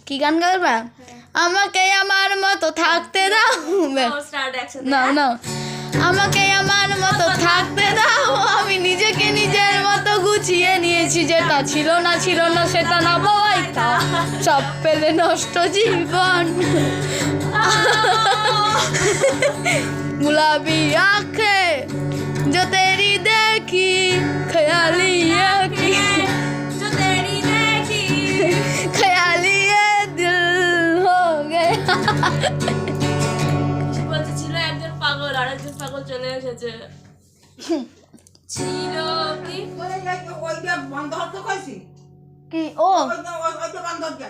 কি গান গাইবা? আমাকে আমার মতো থাকতে দাও। না না, আমাকে আমার মতো থাকতে দাও, আমি নিজেকে নিজের মতো গুছিয়ে নিয়েছি, যেটা ছিল না সেটা না পাওয়াই তা, সব পেলে নষ্ট জীবন। गुलाबी आंखें जो तेरी देखी, ख्याली आंखें जो तेरी देखी, ख्याली ये दिल हो गया। বলছে ছিল একজন পাগল আর একজন পাগল চলে এসেছে। ছিল কি ওইটা বন্ধ হতে কইছি কি ও ওইটা বন্ধ হতে